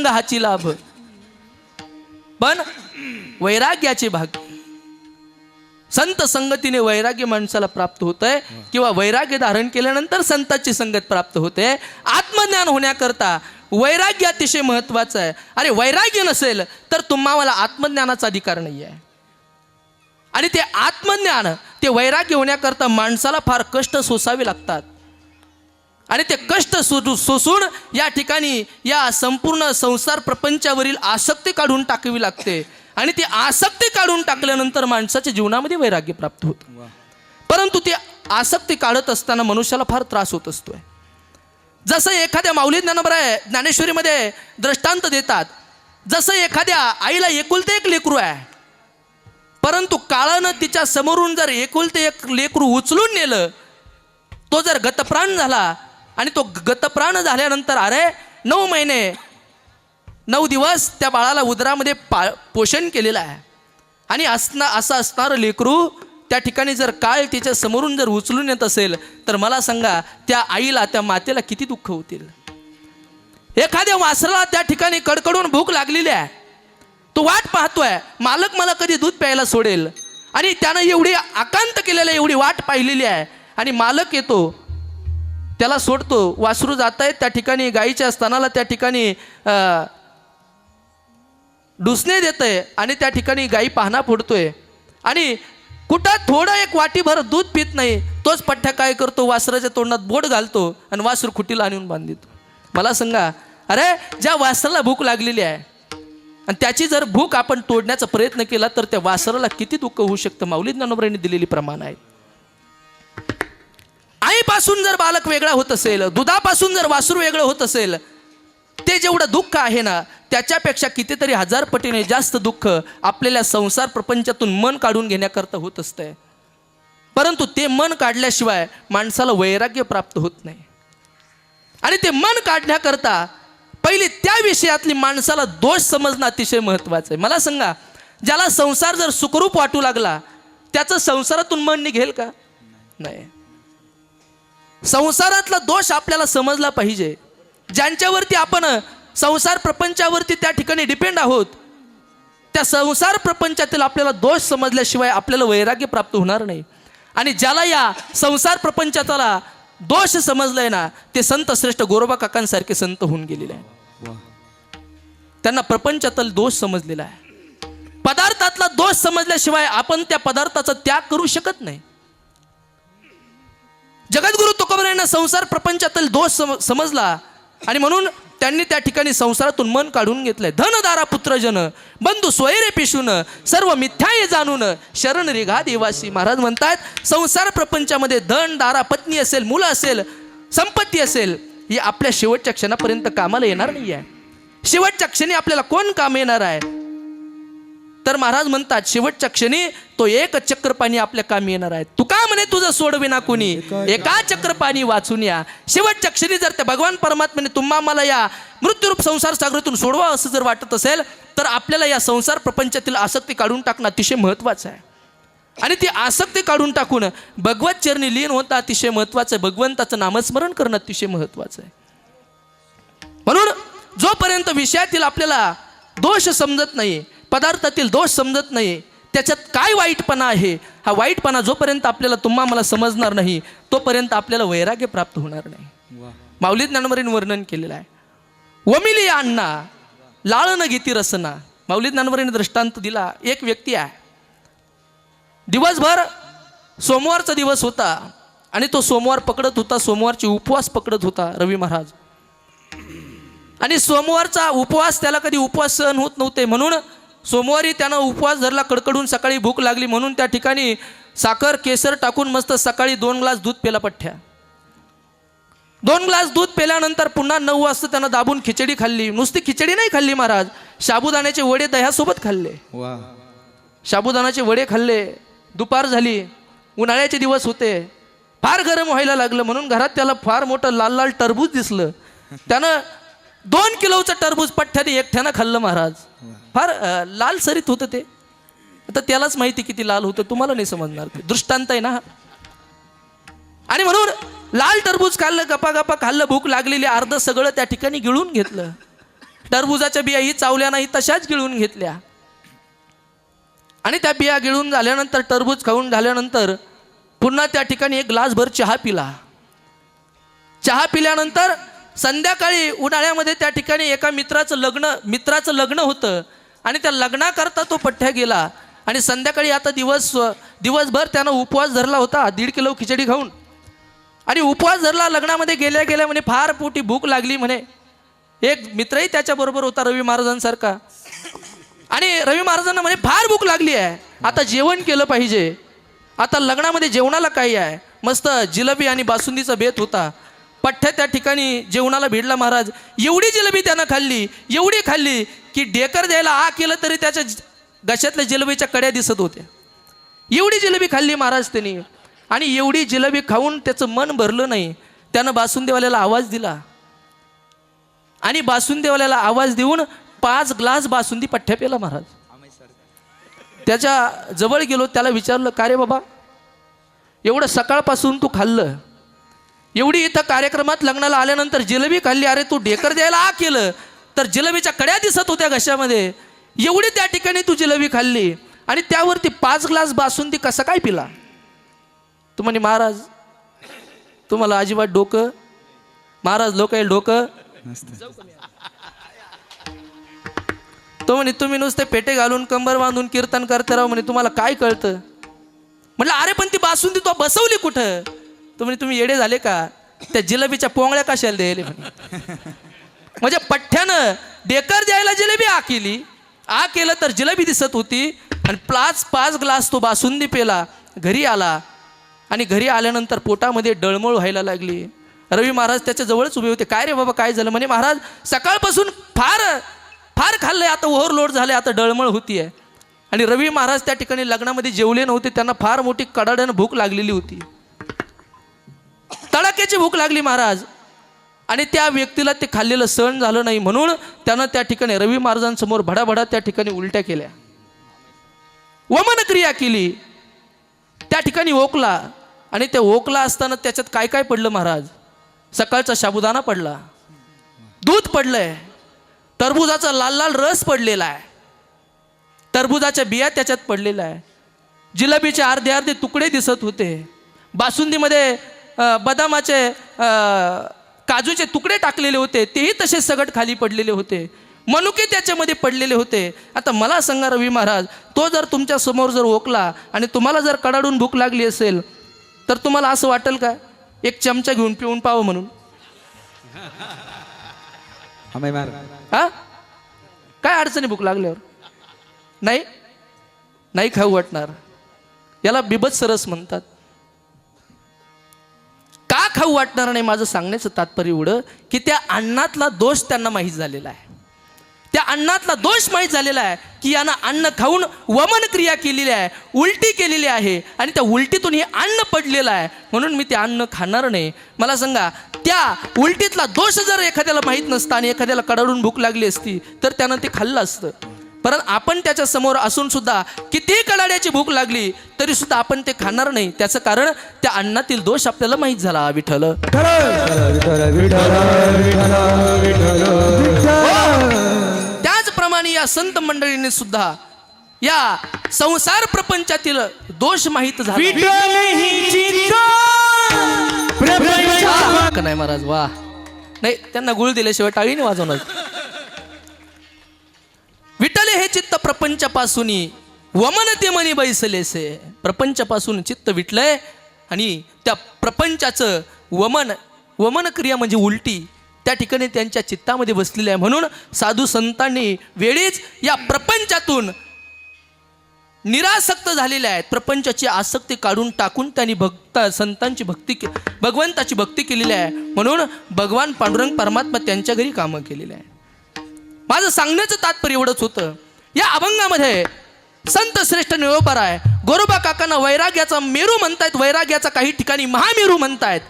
तुला हाची लाभ. पण वैराग्याचे भाग्य, संत संगतीने वैराग्य माणसाला प्राप्त होतंय किंवा वैराग्य धारण केल्यानंतर संतांची संगत प्राप्त होते. आत्मज्ञान होण्याकरता वैराग्य अतिशय महत्वाचं आहे. अरे वैराग्य नसेल तर तुम्हाला आत्मज्ञानाचा अधिकार नाही आहे. आणि ते आत्मज्ञान, ते वैराग्य होण्याकरता माणसाला फार कष्ट सोसावे लागतात. आणि ते कष्ट सोसून या ठिकाणी या संपूर्ण संसार प्रपंचावरील आसक्ती काढून टाकावी लागते. आणि ती आसक्ती काढून टाकल्यानंतर माणसाच्या जीवनामध्ये वैराग्य प्राप्त होतं. परंतु ती आसक्ती काढत असताना मनुष्याला फार त्रास होत असतोय. जसं एखाद्या माऊली ज्ञानेश्वरीमध्ये दृष्टांत देतात, जसं एखाद्या आईला एकुलते एक लेकरू आहे, परंतु काळानं तिच्या समोरून जर एकुलते एक लेकरू उचलून नेलं, तो जर गतप्राण झाला आणि तो गतप्राण झाल्यानंतर अरे 9 महिने 9 दिवस त्या बाळाला उदरामध्ये पोषण केलेलं आहे. आणि असं असणारं लेकरू त्या ठिकाणी जर काळ तिच्या समोरून जर उचलून येत असेल तर मला सांगा त्या आईला, त्या मातेला किती दुःख होतील. एखाद्या वासराला त्या ठिकाणी कडकडून भूक लागलेली आहे, तो वाट पाहतोय मालक मला कधी दूध प्यायला सोडेल. आणि त्यानं एवढी आकांत केलेली, एवढी वाट पाहिलेली आहे. आणि मालक येतो, त्याला सोडतो, वासरू जात आहे त्या ठिकाणी गाईच्या स्तनाला त्या ठिकाणी डुसणे देतंय आणि त्या ठिकाणी गाई पाहणा फोडतोय. आणि कुठं थोडं एक वाटीभर दूध पित नाही, तोच पठ्ठा काय करतो, वासराच्या तोंडात बोट घालतो आणि वासरू खुटीला आणून बांधितो. मला सांगा, अरे ज्या वासराला भूक लागलेली आहे आणि त्याची जर भूक आपण तोडण्याचा प्रयत्न केला तर त्या वासराला किती दुःख होऊ शकतं. माऊली ज्ञानोबरांनी दिलेली प्रमाण आहे. आईपासून जर बालक वेगळा होत असेल, दुधापासून जर वासरू वेगळं होत असेल, ते जेवढं दुःख आहे ना त्याच्यापेक्षा कितीतरी 1000 पटीने जास्त दुःख आपल्याला संसार प्रपंचातून मन काढून घेण्याकरता होत असतंय. परंतु ते मन काढल्याशिवाय माणसाला वैराग्य प्राप्त होत नाही. आणि ते मन काढण्याकरता पहिले त्या विषयातली माणसाला दोष समजणं अतिशय महत्वाचं आहे. मला सांगा, ज्याला संसार जर सुखरूप वाटू लागला त्याचं संसारातून मन निघेल का? नाही. संसारातला दोष आपल्याला समजला पाहिजे. ज्यांच्यावरती आपण संसार प्रपंचावरती त्या ठिकाणी डिपेंड आहोत, त्या संसार प्रपंचातील आपल्याला दोष समजल्याशिवाय आपल्याला वैराग्य प्राप्त होणार नाही. आणि ज्याला या संसार प्रपंचाला दोष समजलाय ना, ते संत श्रेष्ठ गोरोबा काकांसारखे संत होऊन गेलेले आहे. त्यांना प्रपंचातील दोष समजलेला आहे. पदार्थातला दोष समजल्याशिवाय आपण त्या पदार्थाचा त्याग करू शकत नाही. जगद्गुरु तुकोबारायांना संसार प्रपंचातील दोष समजला आणि म्हणून त्यांनी त्या ठिकाणी संसारातून मन काढून घेतलंय. धनदारा पुत्रजन बंधू सोयरे पिशून सर्व मिथ्याये जाणून शरण रेघा देवासी. महाराज म्हणतात संसार प्रपंचामध्ये धन, दारा, पत्नी असेल, मुलं असेल, संपत्ती असेल, ही आपल्या शेवटच्या क्षणापर्यंत कामाला येणार नाही आहे. शेवटच्या क्षणी आपल्याला कोण काम येणार आहे? तर महाराज म्हणतात शेवटच्या क्षणी तो एक चक्र पाणी आपल्या कामी येणार आहे. तुका म्हणे तुझं सोडविना कोणी, एका चक्र पाणी वाचून या. शेवटच्या क्षणी जर त्या भगवान परमात्म्याने तुम्हा मला या मृत्यूरूप संसार सागरातून सोडवा असं जर वाटत असेल तर आपल्याला या संसार प्रपंचातील आसक्ती काढून टाकणं अतिशय महत्वाचं आहे. आणि ती आसक्ती काढून टाकून भगवत चरणी लीन होणं अतिशय महत्वाचं आहे. भगवंताचं नामस्मरण करणं अतिशय महत्वाचं आहे. म्हणून जोपर्यंत विषयातील आपल्याला दोष समजत नाही, पदार्थातील दोष समजत नाही, त्याच्यात काय वाईटपणा आहे, हा वाईटपणा जोपर्यंत आपल्याला तुम्हा मला समजणार नाही तोपर्यंत आपल्याला वैराग्य प्राप्त होणार नाही. माऊली ज्ञानोबरांनी वर्णन केलेलं आहे. वमिली अण्णा लाळ न घेती रसना. माऊली ज्ञानोबरांनी दृष्टांत दिला. एक व्यक्ती आहे, दिवसभर सोमवारचा दिवस होता आणि तो सोमवार पकडत होता, सोमवारचे उपवास पकडत होता रवी महाराज. आणि सोमवारचा उपवास त्याला कधी उपवास सहन होत नव्हते, म्हणून सोमवारी त्यानं उपवास धरला. कडकडून सकाळी भूक लागली म्हणून त्या ठिकाणी साखर केसर टाकून मस्त सकाळी 2 ग्लास दूध पेला पठ्ठ्या. 2 ग्लास दूध पेल्यानंतर पुन्हा 9 वाजता त्यानं दाबून खिचडी खाल्ली. नुसती खिचडी नाही खाल्ली महाराज, साबुदाण्याचे वडे दह्यासोबत खाल्ले. साबुदाण्याचे वडे खाल्ले. दुपार झाली, उन्हाळ्याचे दिवस होते, फार गरम व्हायला लागलं म्हणून घरात त्याला फार मोठं लाल लाल टरबूज दिसलं. त्यानं 2 किलोचं टरबूज पठ्ठ्याने एकट्यानं खाल्लं महाराज. फार लाल सरीत होतं ते. आता त्यालाच माहिती किती लाल होतं, तुम्हाला नाही समजणार, ते दृष्टांत आहे ना. आणि म्हणून लाल टरबूज खाल्लं, गपा गपा खाल्लं, भूक लागलेली, अर्ध सगळं त्या ठिकाणी गिळून घेतलं. टरबुजाच्या बियाही चावल्या नाही, तशाच गिळून घेतल्या. आणि त्या बिया गिळून झाल्यानंतर टरबूज खाऊन झाल्यानंतर पुन्हा त्या ठिकाणी एक ग्लासभर चहा पिला. चहा पिल्यानंतर संध्याकाळी उन्हाळ्यामध्ये त्या ठिकाणी एका मित्राचं लग्न होतं आणि त्या लग्नाकरता तो पठ्ठ्या गेला. आणि संध्याकाळी आता दिवसभर त्यानं उपवास धरला होता 1.5 किलो खिचडी खाऊन. आणि उपवास धरला. लग्नामध्ये गेल्या गेल्या म्हणे फार पोटी भूक लागली म्हणे. एक मित्रही त्याच्याबरोबर होता रवी महाराजांसारखा. आणि रवी महाराजांना म्हणे फार भूक लागली आहे, आता जेवण केलं पाहिजे. आता लग्नामध्ये जेवणाला काही आहे, मस्त जिलेबी आणि बासुंदीचा बेत होता. पठ्ठ्या त्या ठिकाणी जेवणाला भिडला महाराज. एवढी जिलेबी त्यानं खाल्ली, एवढी खाल्ली की डेकर द्यायला आ केलं तरी त्याच्या घशातल्या जिलेबीच्या कड्या दिसत होत्या. एवढी जिलेबी खाल्ली महाराज त्यांनी. आणि एवढी जिलेबी खाऊन त्याचं मन भरलं नाही. त्यानं बासुंदीवाल्याला आवाज दिला आणि बासुंदीवाल्याला आवाज देऊन 5 ग्लास बासुंदी पठ्ठ्या पेला महाराज. त्याच्या जवळ गेलो, त्याला विचारलं, का रे बाबा एवढं सकाळपासून तू खाल्लं, एवढी इथं कार्यक्रमात लग्नाला आल्यानंतर जिलेबी खाल्ली, अरे तू डेकर द्यायला आ केलं तर जिलेबीच्या कड्या दिसत होत्या घशामध्ये, एवढी त्या ठिकाणी तू जिलेबी खाल्ली आणि त्यावरती 5 ग्लास बासुंदी कसा काय पिला? तू म्हणे महाराज तुम्हाला अजिबात डोकं, महाराज लोक आहे डोकं. तो म्हणे तुम्ही नुसते पेटे घालून कंबर बांधून कीर्तन करते राव, म्हणे तुम्हाला काय कळतं? म्हटलं अरे पण ती बासुंदी तो बसवली कुठं? तो म्हणे तुम्ही येडे झाले का, त्या जिलेबीच्या पोंगळ्या कशाला द्यायला म्हणे. म्हणजे पठ्ठ्यानं डेकर द्यायला जिलेबी आ केलं तर जिलेबी दिसत होती आणि 5 ग्लास तो बासुंदी पेला. घरी आला आणि घरी आल्यानंतर पोटामध्ये डळमळ व्हायला लागली. रवी महाराज त्याच्या जवळच उभे होते. काय रे बाबा काय झालं? म्हणे महाराज सकाळपासून फार खाल्लंय, आता ओव्हरलोड झाले, आता डळमळ होतीये. आणि रवी महाराज त्या ठिकाणी लग्नामध्ये जेवले नव्हते, त्यांना फार मोठी कडाड्यानं भूक लागलेली होती, तडाक्याची भूक लागली महाराज. आणि त्या व्यक्तीला ते खाल्लेलं सहन झालं नाही, म्हणून त्यानं त्या ठिकाणी रवी महाराजांसमोर भडाभडा त्या ठिकाणी उलट्या केल्या, वमन क्रिया केली, त्या ठिकाणी ओकला. आणि ते ओकला असताना त्याच्यात काय काय पडलं महाराज? सकाळचा साबुदाणा पडला, दूध पडलंय, टरबुजाचा लाल लाल रस पडलेला आहे, टरबुजाच्या बिया त्याच्यात पडलेल्या आहे, जिलेबीचे अर्धे तुकडे दिसत होते, बासुंदीमध्ये बदामाचे काजूचे तुकडे टाकलेले होते, तेही तसे सगट खाली पडलेले होते, मनुके त्याच्यामध्ये पडलेले होते. आता मला सांगा रवी महाराज, तो जर तुमच्या समोर जर ओकला आणि तुम्हाला जर कडाडून भूक लागली असेल तर तुम्हाला असं वाटेल का एक चमचा घेऊन पिऊन पाव म्हणून? हा काय अडचणी भूक लागल्यावर? नाही खाऊ वाटणार. याला बिभत्स रस म्हणतात. का खाऊ वाटणार नाही? माझं सांगण्याचं तात्पर्य एवढं की त्या अन्नातला दोष त्यांना माहीत झालेला आहे. त्या अन्नातला दोष माहीत झालेला आहे की यानं अन्न खाऊन वमन क्रिया केलेली आहे, उलटी केलेली आहे आणि त्या उलटीतून हे अन्न पडलेलं आहे, म्हणून मी ते अन्न खाणार नाही. मला सांगा, त्या उलटीतला दोष जर एखाद्याला माहीत नसता आणि एखाद्याला कडाडून भूक लागली असती तर त्यानं ते खाल्लं असतं. परंतु आपण त्याच्या समोर असून सुद्धा किती कडाड्याची भूक लागली तरी सुद्धा आपण ते खाणार नाही. त्याचं कारण त्या अन्नातील दोष आपल्याला माहीत झाला. विठ्ठल त्याचप्रमाणे या संत मंडळीने सुद्धा या संसार प्रपंचातील दोष माहीत झाला. नाही महाराज वा नाही, त्यांना गुळ दिल्याशिवाय टाळी नाही वाजवणार. विठ्ठल हे चित्त प्रपंचापासून वमनते मनी बैसलेसे. प्रपंचापासून चित्त विटलंय आणि त्या प्रपंचाचं वमन क्रिया म्हणजे उलटी त्या ठिकाणी त्यांच्या चित्तामध्ये बसलेली आहे. म्हणून साधू संतांनी वेळीच या प्रपंचातून निरासक्त झालेले आहेत. प्रपंचाची आसक्ती काढून टाकून त्यांनी संतांची भगवंताची भक्ती केलेली आहे. म्हणून भगवान पांडुरंग परमात्मा त्यांच्या घरी कामं केलेली आहे. माझं सांगण्याचं तात्पर्य एवढंच होतं. या अभंगामध्ये संत श्रेष्ठ निळोबाराय गोरोबा काकांना वैराग्याचा मेरू म्हणतायत, वैराग्याचा काही ठिकाणी महामेरू म्हणतायत.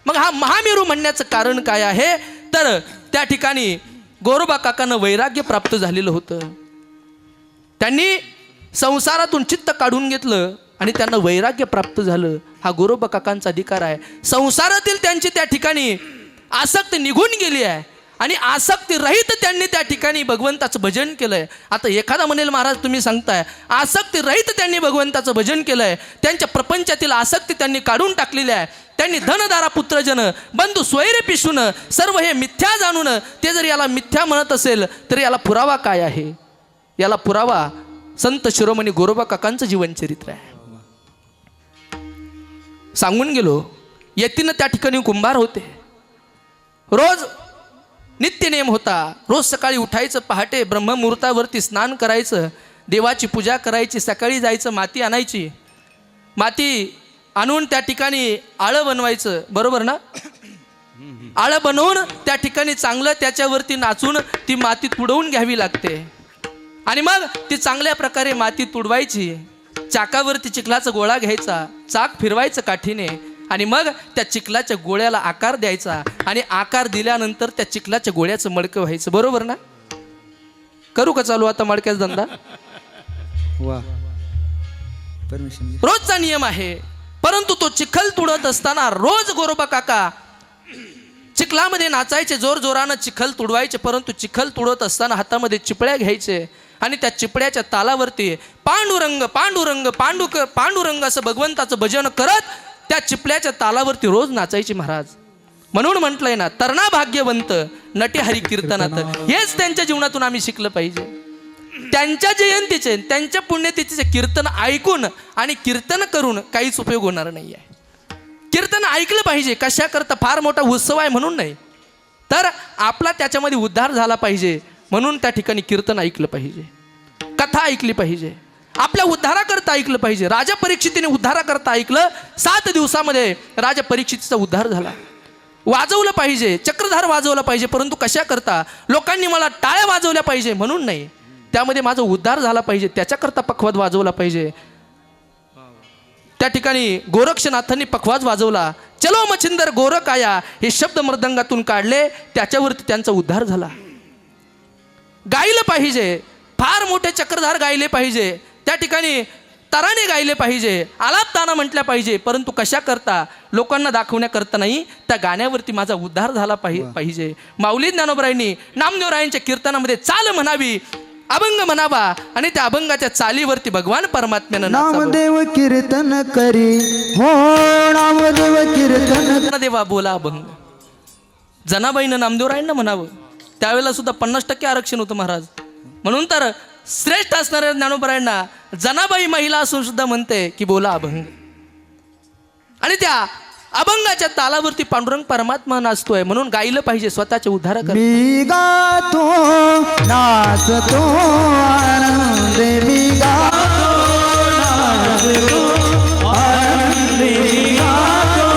मग हा महामेरू म्हणण्याचं कारण काय आहे? तर त्या ठिकाणी गोरोबा काकांना वैराग्य प्राप्त झालेलं होतं. त्यांनी संसारातून चित्त काढून घेतलं आणि त्यांना वैराग्य प्राप्त झालं. हा गोरोबा काकांचा अधिकार आहे. संसारातील त्यांची त्या ठिकाणी आसक्ती निघून गेली आहे आणि आसक्ती रहित त्यांनी त्या ठिकाणी भगवंताचं भजन केलंय. आता एखादा म्हणेल महाराज तुम्ही सांगताय आसक्ती रहित त्यांनी भगवंताचं भजन केलंय, त्यांच्या प्रपंचातील आसक्ती त्यांनी काढून टाकलेली आहे. त्यांनी धनदारा पुत्रजन बंधू स्वैरे पिशून सर्व हे मिथ्या जाणून ते जर याला मिथ्या म्हणत असेल तर याला पुरावा काय आहे? याला पुरावा संत शिरोमणी गोरोबा काकांचं जीवनचरित्र आहे. सांगून गेलो, येतीनं त्या ठिकाणी कुंभार होते. रोज नित्यनेम होता. रोज सकाळी उठायचं, पहाटे ब्रह्ममुहूर्तावरती स्नान करायचं, देवाची पूजा करायची, सकाळी जायचं, माती आणायची, माती आणून त्या ठिकाणी आळं बनवायचं, बरोबर ना? आळं बनवून त्या ठिकाणी चांगलं त्याच्यावरती नाचून ती माती तुडवून घ्यावी लागते आणि मग ती चांगल्या प्रकारे माती तुडवायची. चाकावरती चिखलाचा गोळा घ्यायचा, चाक फिरवायचं काठीने आणि मग त्या चिखलाच्या गोळ्याला आकार द्यायचा आणि आकार दिल्यानंतर त्या चिखलाच्या गोळ्याचं मडकं व्हायचं, बरोबर ना? करू का चालू आता मडक्याचा धंदा? रोजचा नियम आहे. परंतु तो चिखल तुडत असताना रोज गोरोबा काका चिखलामध्ये नाचायचे, जोर जोरानं चिखल तुडवायचे. परंतु चिखल तुडत असताना हातामध्ये चिपळ्या घ्यायचे आणि त्या चिपळ्याच्या तालावरती पांडुरंग पांडुरंग पांडुरंग असं भगवंताचं भजन करत त्या चिपळ्याच्या तालावरती रोज नाचायचे महाराज. म्हणून म्हटलंय ना, तरणा भाग्यवंत नटे हरी कीर्तनात. हेच त्यांच्या जीवनातून आम्ही शिकलं पाहिजे. त्यांच्या जयंतीचे, त्यांच्या पुण्यतिथीचे कीर्तन ऐकून आणि कीर्तन करून काहीच उपयोग होणार नाही आहे. कीर्तन ऐकलं पाहिजे. कशा करता? फार मोठा उत्सव आहे म्हणून नाही, तर आपला त्याच्यामध्ये उद्धार झाला पाहिजे म्हणून त्या ठिकाणी कीर्तन ऐकलं पाहिजे, कथा ऐकली पाहिजे, आपल्या उद्धाराकरता ऐकलं पाहिजे. राजा परीक्षितीने उद्धाराकरता ऐकलं. 7 दिवसामध्ये राजा परीक्षितीचा उद्धार झाला. वाजवलं पाहिजे, चक्रधार वाजवला पाहिजे, परंतु कशा करता? लोकांनी मला टाळ्या वाजवल्या पाहिजे म्हणून नाही, त्यामध्ये माझा उद्धार झाला पाहिजे त्याच्याकरता पखवाज वाजवला पाहिजे. त्या ठिकाणी गोरक्षनाथांनी पखवाज वाजवला. चलो मच्छिंदर गोरख आया हे शब्द मृदंगातून काढले, त्याच्यावरती त्यांचा उद्धार झाला. गायलं पाहिजे, फार मोठे चक्रधार गायले पाहिजे, त्या ठिकाणी तराने गायले पाहिजे, आलाप ताना म्हटल्या पाहिजे, परंतु कशा करता? लोकांना दाखवण्याकरता नाही, त्या गाण्यावरती माझा उद्धार झाला पाहिजे. माऊली ज्ञानोबरायांनी नामदेवरायांच्या कीर्तनामध्ये चाल म्हणावी, अभंग म्हणावा आणि त्या अभंगाच्या चालीवरती भगवान परमात्म्यानं नामदेव कीर्तन करी हो, नामदेव कीर्तन देवा बोला अभंग. जनाबाईनं नामदेवरायांना म्हणावं. त्यावेळेला सुद्धा 50% आरक्षण होतं महाराज. म्हणून तर श्रेष्ठ असणाऱ्या ज्ञानोबरायांना जनाबाई महिला असून सुद्धा म्हणते की बोला अभंग. आणि त्या अभंगाच्या तालावरती पांडुरंग परमात्मा नाचतोय म्हणून गायलं पाहिजे स्वतःच्या उद्धाराकरता. मी गातो नाचतो आनंदे, मी गातो नाचतो आनंदे, मी गातो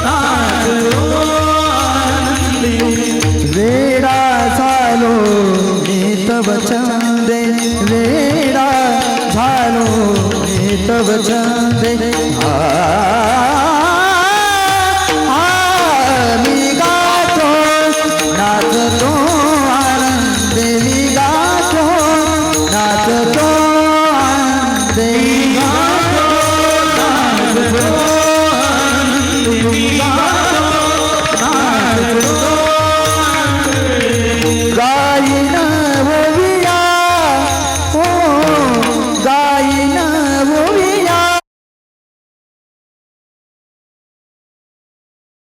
नाचतो आनंदे. वेडा झालो मी तव छंदे, वेडा झालो मी तव छंदे.